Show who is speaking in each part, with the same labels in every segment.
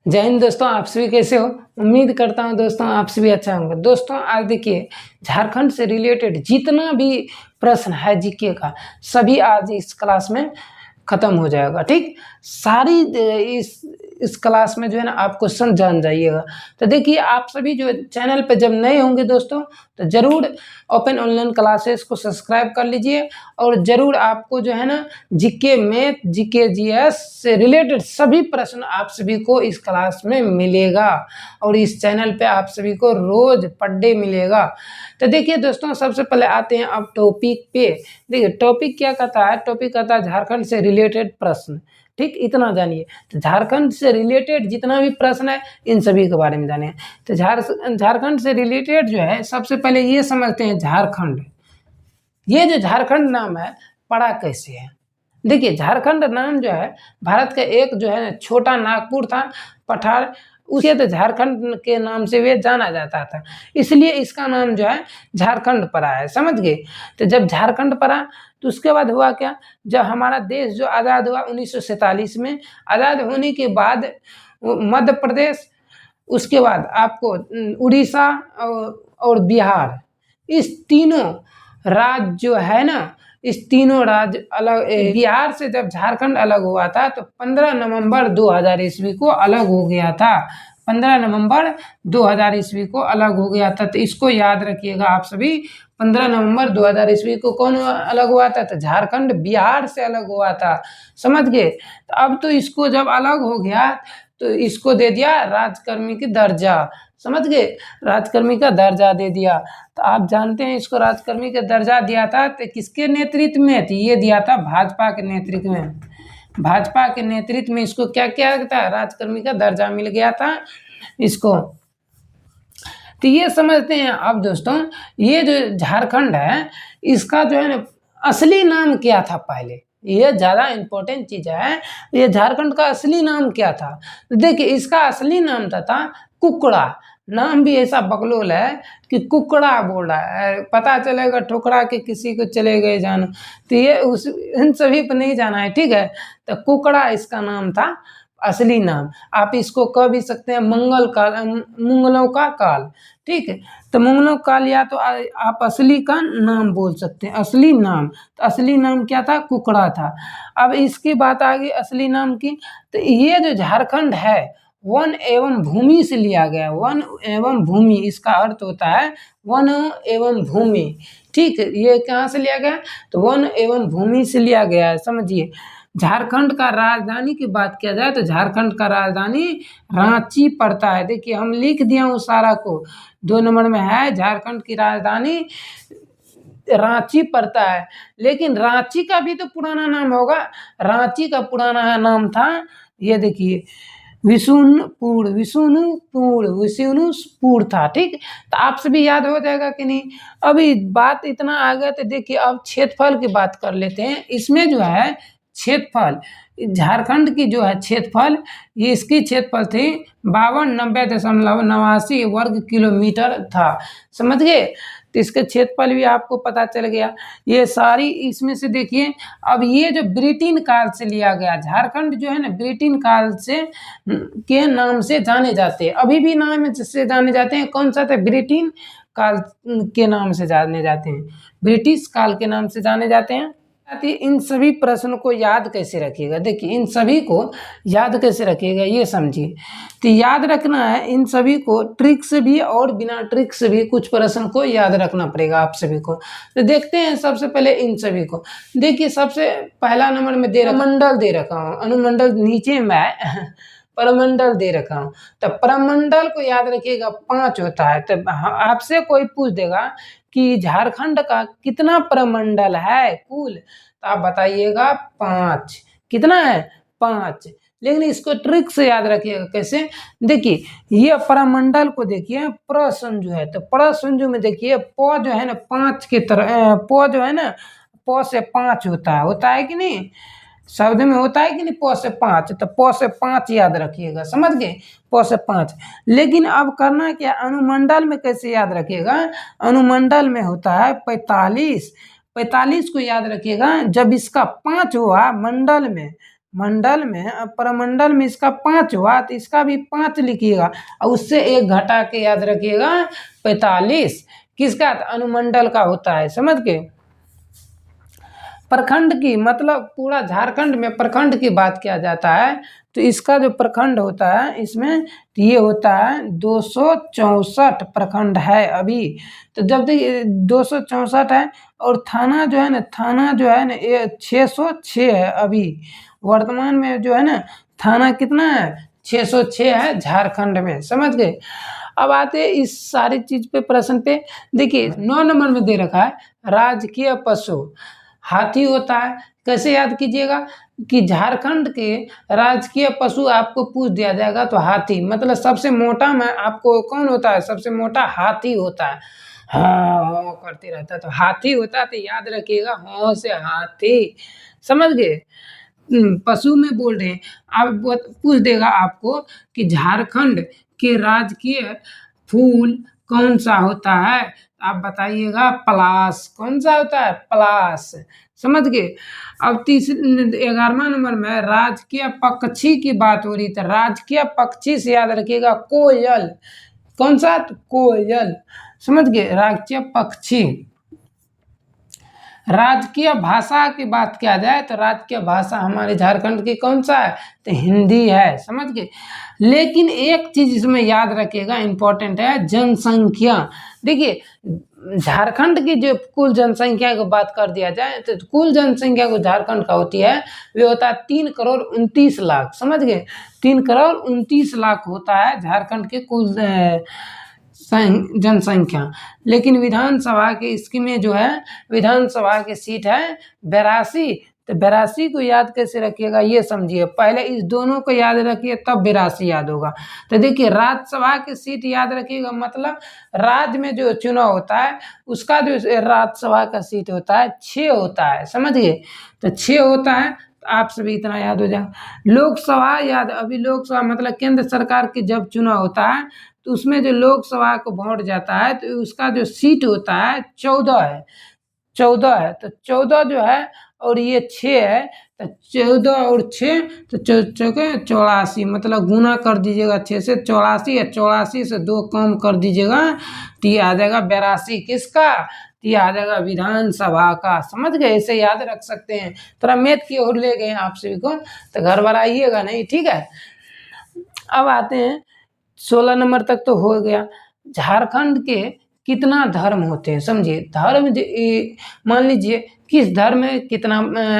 Speaker 1: जय हिंद दोस्तों, आप सभी कैसे हो। उम्मीद करता हूं दोस्तों आप सभी अच्छा होंगे। दोस्तों आज देखिए, झारखंड से रिलेटेड जितना भी प्रश्न है जीके का सभी आज इस क्लास में खत्म हो जाएगा। ठीक, सारी इस क्लास में जो है ना आप क्वेश्चन जान जाइएगा। तो देखिए, आप सभी जो चैनल पे जब नए होंगे दोस्तों तो जरूर ओपन ऑनलाइन क्लासेस को सब्सक्राइब कर लीजिए और जरूर आपको जो है ना जीके मैथ, जीके जीएस से रिलेटेड सभी प्रश्न आप सभी को इस क्लास में मिलेगा और इस चैनल पे आप सभी को रोज पर डे मिलेगा। तो देखिए दोस्तों, सबसे पहले आते हैं अब टॉपिक पे। देखिए टॉपिक क्या कहता है, टॉपिक कहता है झारखंड से रिलेटेड प्रश्न। ठीक, इतना जानिए। तो झारखंड से रिलेटेड जितना भी प्रश्न है इन सभी के बारे में जानिए। तो झारखंड से रिलेटेड जो है, सबसे पहले ये समझते हैं झारखंड। ये जो झारखंड नाम है पड़ा कैसे है। देखिए, झारखंड नाम जो है भारत का एक जो है छोटा नागपुर था, पठार, उसे तो झारखंड के नाम से वे जाना जाता था, इसलिए इसका नाम जो है झारखंड पड़ा है। समझ गए। तो जब झारखंड पड़ा तो उसके बाद हुआ क्या, जब हमारा देश जो आज़ाद हुआ 1947 में, आज़ाद होने के बाद मध्य प्रदेश, उसके बाद आपको उड़ीसा और बिहार, इस तीनों राज्य जो है ना, इस तीनों राज्य अलग, बिहार से जब झारखंड अलग हुआ था तो 15 नवंबर 2000 ईस्वी को अलग हो गया था। 15 नवंबर 2000 ईस्वी को अलग हो गया था। तो इसको याद रखिएगा आप सभी। 15 नवंबर 2000 ईस्वी को कौन अलग हुआ था, तो झारखंड बिहार से अलग हुआ था। समझ गए। तो अब तो इसको जब अलग हो गया तो इसको दे दिया राजकर्मी की दर्जा। समझ गए, राजकर्मी का दर्जा दे दिया। तो आप जानते हैं इसको राजकर्मी का दर्जा दिया था तो किसके नेतृत्व में, तो ये दिया था भाजपा के नेतृत्व में। भाजपा के नेतृत्व में इसको क्या किया था, राजकर्मी का दर्जा मिल गया था इसको। तो ये समझते हैं। अब दोस्तों, ये जो झारखंड है इसका जो है ना असली नाम क्या था पहले, ये ज़्यादा इम्पोर्टेंट चीज़ है। ये झारखंड का असली नाम क्या था, देखिए इसका असली नाम था कुकड़ा। नाम भी ऐसा बकलोल है कि कुकड़ा बोल रहा है, पता चलेगा ठोकरा के किसी को चले गए जानो। तो ये उस इन सभी पर नहीं जाना है। ठीक है, तो कुकड़ा इसका नाम था, असली नाम। आप इसको कह भी सकते हैं मंगल काल, मंगलों का काल। ठीक है, तो मंगलों काल, या तो आप असली का नाम बोल सकते हैं, असली नाम। तो असली नाम क्या था, कुकड़ा था। अब इसकी बात आ गई असली नाम की। तो ये जो झारखंड है वन एवं भूमि से लिया गया। वन एवं भूमि, इसका अर्थ होता है वन एवं भूमि। ठीक है, ये कहाँ से लिया गया, तो वन एवं भूमि से लिया गया है। समझिए, झारखंड का राजधानी की बात किया जाए तो झारखंड का राजधानी रांची पड़ता है। देखिए हम लिख दिया हूँ सारा को, 2 नंबर में है झारखंड की राजधानी रांची पड़ता है। लेकिन रांची का भी तो पुराना नाम होगा। रांची का पुराना नाम था, ये देखिए विशुनपुर, विशुनुपुर, विशुनुपुर था। ठीक, तो आपसे भी याद हो जाएगा कि नहीं। अभी बात इतना आ गया तो देखिए अब क्षेत्रफल की बात कर लेते हैं। इसमें जो है क्षेत्रफल, झारखंड की जो है क्षेत्रफल, ये इसकी क्षेत्रफल थी 5290.89 वर्ग किलोमीटर था। समझ गए। तो इसका क्षेत्रफल भी आपको पता चल गया। ये सारी इसमें से देखिए, अब ये जो ब्रिटेन काल से लिया गया, झारखंड जो है ना ब्रिटेन काल से के नाम से जाने जाते हैं, अभी भी नाम से जाने जाते हैं। कौन सा था, ब्रिटेन काल के नाम से जाने जाते हैं, ब्रिटिश काल के नाम से जाने जाते हैं। इन सभी प्रश्नों को याद कैसे रखिएगा, देखिए इन सभी को याद कैसे रखिएगा ये समझिए। तो याद रखना है इन सभी को, ट्रिक से भी और बिना ट्रिक से भी कुछ प्रश्न को याद रखना पड़ेगा आप सभी को। तो देखते हैं सबसे पहले इन सभी को। देखिए सबसे पहला नंबर में दे रखा, मंडल दे रखा हूँ, अनुमंडल नीचे में परमंडल दे रखा हूँ। तो परमंडल को याद रखिएगा 5 होता है। तो आपसे कोई पूछ देगा कि झारखंड का कितना प्रमंडल है कुल, तो आप बताइएगा 5। कितना है, 5। लेकिन इसको ट्रिक से याद रखिएगा कैसे, देखिए ये प्रमंडल को देखिए प्रसंजु है। तो प्रसंजु में देखिए प जो है ना 5 की तरह, प जो है ना प से 5 होता है कि नहीं, शब्द में होता है कि नहीं, प से 5। तो प से 5 याद रखिएगा। समझ गए, प से 5। लेकिन अब करना क्या, अनुमंडल में कैसे याद रखिएगा, अनुमंडल में होता है 45। 45 को याद रखिएगा। जब इसका 5 हुआ मंडल में मंडल में, अब प्रमंडल में इसका 5 हुआ तो इसका भी 5 लिखिएगा और उससे 1 घटा के याद रखिएगा 45। किसका? अनुमंडल का होता है, समझ गए। प्रखंड की मतलब पूरा झारखंड में प्रखंड की बात किया जाता है तो इसका जो प्रखंड होता है इसमें ये होता है 264 प्रखंड है अभी। तो जब तक 264 है और थाना जो है ना ये 606 है अभी वर्तमान में जो है ना। थाना कितना है? 606 है झारखंड में, समझ गए। अब आते हैं इस सारी चीज पे प्रश्न पे। देखिए 9 नंबर में दे रखा है राजकीय पशु हाथी होता है। कैसे याद कीजिएगा कि झारखंड के राजकीय पशु आपको पूछ दिया जाएगा तो हाथी, मतलब सबसे मोटा में आपको कौन होता है? सबसे मोटा हाथी होता है। हाँ करते रहता है तो हाथी होता है, तो याद रखिएगा हाँ से हाथी, समझ गए। पशु में बोल रहे हैं। अब पूछ देगा आपको कि झारखंड के राजकीय फूल कौन सा होता है? आप बताइएगा पलाश। कौन सा होता है? पलाश, समझ गए। अब 11वां नंबर में राजकीय पक्षी की बात हो रही थी। राजकीय पक्षी से याद रखिएगा कोयल। कौन सा? तो कोयल, समझ गए। राजकीय पक्षी। राजकीय भाषा की बात किया जाए तो राजकीय भाषा हमारे झारखंड की कौन सा है? तो हिंदी है, समझ गए। लेकिन एक चीज इसमें याद रखिएगा इम्पोर्टेंट है, जनसंख्या। देखिए झारखंड की जो कुल जनसंख्या की बात कर दिया जाए तो कुल जनसंख्या को झारखंड का होती है वे होता है 3,29,00,000, समझ गए। 3,29,00,000 होता है झारखंड के कुल जनसंख्या। लेकिन विधानसभा के इसमें जो है विधानसभा की सीट है 82। तो 82 को याद कैसे रखिएगा ये समझिए। पहले इस दोनों को याद रखिए तब 82 याद होगा। तो देखिए राज्यसभा की सीट याद रखिएगा, मतलब राज्य में जो चुनाव होता है उसका जो राज्यसभा का सीट होता है 6 होता है, समझिए। तो 6 होता है तो आप सभी इतना याद हो जाएगा। लोकसभा याद, अभी लोकसभा मतलब केंद्र सरकार की जब चुनाव होता है तो उसमें जो लोकसभा को वोट जाता है तो उसका जो सीट होता है 14 है। 14 है तो 14 जो है और ये 6 है तो 14 और 6 तो 84, मतलब गुना कर दीजिएगा 6 से 84 या 84 से 2 कम कर दीजिएगा तो ये आ जाएगा 82। किसका? ये आ जाएगा विधानसभा का, समझ गए। ऐसे याद रख सकते हैं। थोड़ा मैथ की ओर ले गए आप सभी को तो घर भर आइएगा नहीं, ठीक है। अब आते हैं 16 नंबर तक तो हो गया। झारखंड के कितना धर्म होते हैं, समझिए। धर्म मान लीजिए किस धर्म में कितना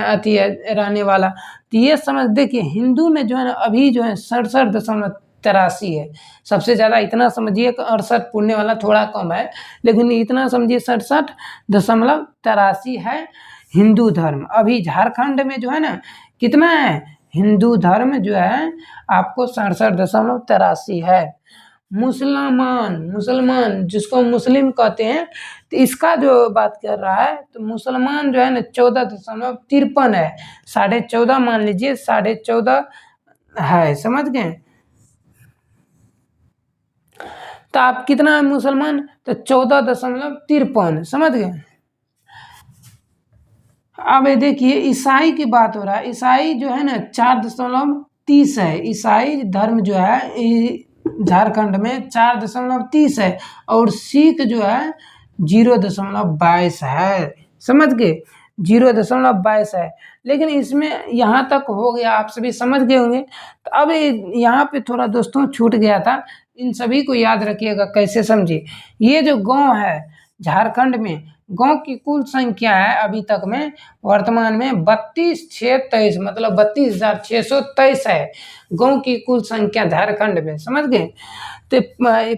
Speaker 1: अति है रहने वाला, तो ये समझ देखिए हिंदू में जो है ना अभी जो है 67.83 है सबसे ज़्यादा। इतना समझिए 68 पुण्य वाला थोड़ा कम है, लेकिन इतना समझिए 67.83 है हिंदू धर्म। अभी झारखंड में जो है ना कितना है हिंदू धर्म जो है आपको 67.83 है। मुसलमान जिसको मुस्लिम कहते हैं तो इसका जो बात कर रहा है तो मुसलमान जो है ना 14.53 है। 14.5 मान लीजिए 14.5 है, समझ गए। तो आप कितना है मुसलमान? तो 14.53, समझ गए। अब देखिए ईसाई की बात हो रहा है। ईसाई जो है ना 4.30 है। ईसाई धर्म जो है झारखंड में 4.30 है और सिख जो है 0.22 है, समझ गए। 0.22 है। लेकिन इसमें यहाँ तक हो गया, आप सभी समझ गए होंगे। तो अब यहाँ पे थोड़ा दोस्तों छूट गया था, इन सभी को याद रखिएगा। कैसे समझिए, ये जो गांव है झारखंड में, गांव की कुल संख्या है अभी तक में वर्तमान में 32,623, मतलब 32,623 है गांव की कुल संख्या झारखंड में, समझ गए। तो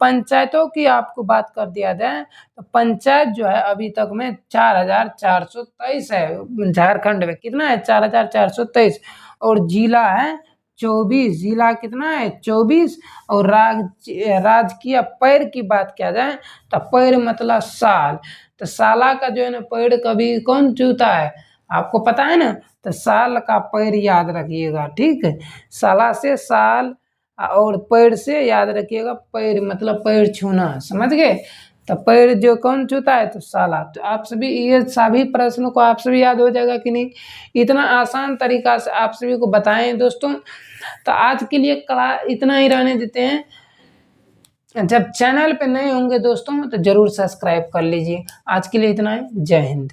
Speaker 1: पंचायतों की आपको बात कर दिया जाए तो पंचायत जो है अभी तक में 4,423 है झारखंड में। कितना है? 4,423। और जिला है 24। जिला कितना है? 24। और राजकीय पेड़ की बात किया जाए तो पेड़ मतलब साल। तो साला का जो है ना पेड़ कभी कौन चूता है आपको पता है ना। तो साल का पेड़ याद रखिएगा, ठीक है। साला से साल और पेड़ से याद रखिएगा पेड़, मतलब पेड़ छूना, समझ गए। तो पैर जो कौन छूता है? तो साला। तो आप सभी ये सभी प्रश्नों को आप सभी याद हो जाएगा कि नहीं? इतना आसान तरीका से आप सभी को बताएं दोस्तों। तो आज के लिए क्लास इतना ही रहने देते हैं। जब चैनल पे नए होंगे दोस्तों तो जरूर सब्सक्राइब कर लीजिए। आज के लिए इतना ही। जय हिंद।